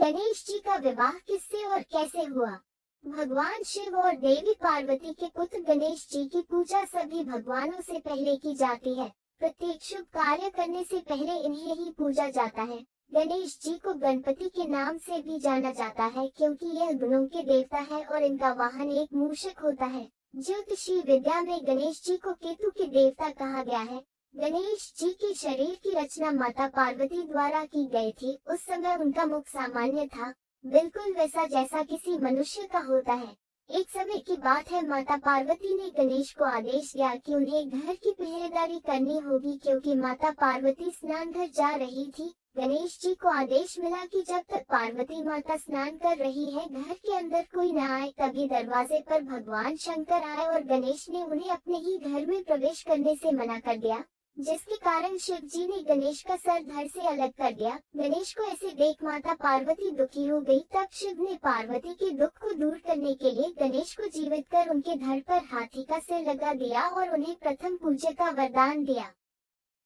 गणेश जी का विवाह किससे और कैसे हुआ? भगवान शिव और देवी पार्वती के पुत्र गणेश जी की पूजा सभी भगवानों से पहले की जाती है। प्रत्येक शुभ कार्य करने से पहले इन्हें ही पूजा जाता है। गणेश जी को गणपति के नाम से भी जाना जाता है क्योंकि यह गुणों के देवता है और इनका वाहन एक मूषक होता है। ज्योतिषी विद्या में गणेश जी को केतु के देवता कहा गया है। गणेश जी के शरीर की रचना माता पार्वती द्वारा की गई थी। उस समय उनका मुख सामान्य था, बिल्कुल वैसा जैसा किसी मनुष्य का होता है। एक समय की बात है, माता पार्वती ने गणेश को आदेश दिया कि उन्हें घर की पहरेदारी करनी होगी क्योंकि माता पार्वती स्नान घर जा रही थी। गणेश जी को आदेश मिला कि जब तक पार्वती माता स्नान कर रही है घर के अंदर कोई न आए। तभी दरवाजे पर भगवान शंकर आए और गणेश ने उन्हें अपने ही घर में प्रवेश करने से मना कर दिया, जिसके कारण शिव जी ने गणेश का सर धड़ से अलग कर दिया। गणेश को ऐसे देख माता पार्वती दुखी हो गई। तब शिव ने पार्वती के दुख को दूर करने के लिए गणेश को जीवित कर उनके धड़ पर हाथी का सिर लगा दिया और उन्हें प्रथम पूज्य का वरदान दिया।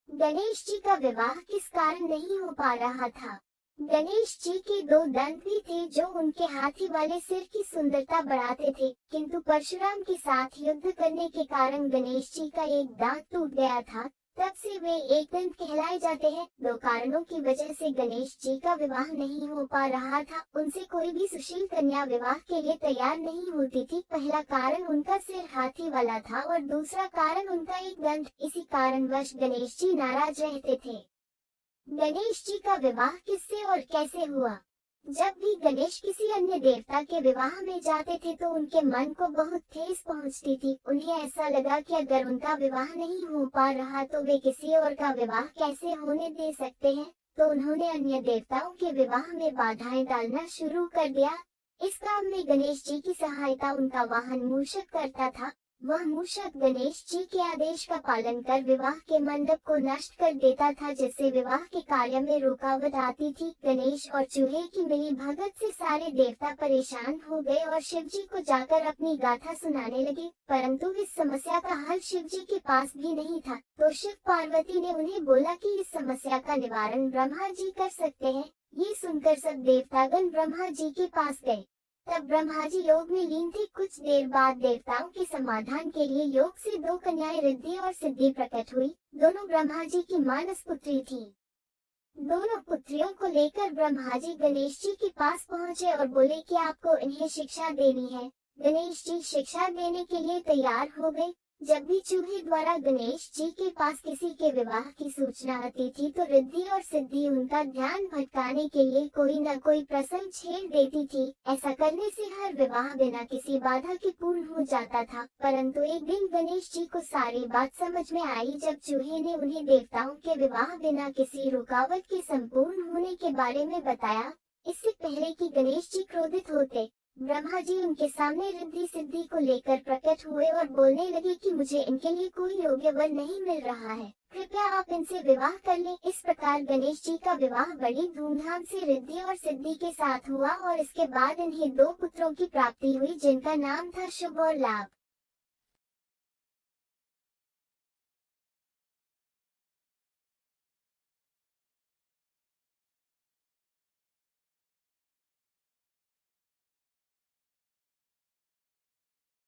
गणेश जी का विवाह किस कारण नहीं हो पा रहा था? गणेश जी के दो दंत भी थे जो उनके हाथी वाले सिर की सुंदरता बढ़ाते थे, किंतु परशुराम के साथ युद्ध करने के कारण गणेश जी का एक दांत टूट गया था। तब से वे एक दंत कहलाए जाते हैं। दो कारणों की वजह से गणेश जी का विवाह नहीं हो पा रहा था। उनसे कोई भी सुशील कन्या विवाह के लिए तैयार नहीं होती थी। पहला कारण उनका सिर हाथी वाला था और दूसरा कारण उनका एक दंत। इसी कारणवश गणेश जी नाराज रहते थे। गणेश जी का विवाह किससे और कैसे हुआ? जब भी गणेश किसी अन्य देवता के विवाह में जाते थे तो उनके मन को बहुत ठेस पहुंचती थी। उन्हें ऐसा लगा कि अगर उनका विवाह नहीं हो पा रहा तो वे किसी और का विवाह कैसे होने दे सकते हैं। तो उन्होंने अन्य देवताओं के विवाह में बाधाएं डालना शुरू कर दिया। इस काम में गणेश जी की सहायता उनका वाहन मूषक करता था। वह मूषक गणेश जी के आदेश का पालन कर विवाह के मंडप को नष्ट कर देता था, जिससे विवाह के कार्य में रुकावट आती थी। गणेश और चूहे की मिली भगत से सारे देवता परेशान हो गए और शिव जी को जाकर अपनी गाथा सुनाने लगे, परंतु इस समस्या का हल शिव जी के पास भी नहीं था। तो शिव पार्वती ने उन्हें बोला कि इस समस्या का निवारण ब्रह्मा जी कर सकते हैं। ये सुनकर सब देवतागण ब्रह्मा जी के पास गए। तब ब्रह्मा जी योग में लीन थे। कुछ देर बाद देवताओं के समाधान के लिए योग से दो कन्याएं रिद्धि और सिद्धि प्रकट हुई। दोनों ब्रह्मा जी की मानस पुत्री थी। दोनों पुत्रियों को लेकर ब्रह्मा जी गणेश जी के पास पहुँचे और बोले कि आपको इन्हें शिक्षा देनी है। गणेश जी शिक्षा देने के लिए तैयार हो गए। जब भी चूहे द्वारा गणेश जी के पास किसी के विवाह की सूचना आती थी तो रिद्धि और सिद्धि उनका ध्यान भटकाने के लिए कोई न कोई प्रसंग छेड़ देती थी। ऐसा करने से हर विवाह बिना किसी बाधा के पूर्ण हो जाता था। परंतु एक दिन गणेश जी को सारी बात समझ में आई जब चूहे ने उन्हें देवताओं के विवाह बिना किसी रुकावट के संपूर्ण होने के बारे में बताया। इससे पहले कि गणेश जी क्रोधित होते, ब्रह्मा जी उनके सामने रिद्धि सिद्धि को लेकर प्रकट हुए और बोलने लगे कि मुझे इनके लिए कोई योग्य वर नहीं मिल रहा है, कृपया आप इनसे विवाह कर लें। इस प्रकार गणेश जी का विवाह बड़ी धूमधाम से रिद्धि और सिद्धि के साथ हुआ और इसके बाद इन्हें दो पुत्रों की प्राप्ति हुई जिनका नाम था शुभ और लाभ।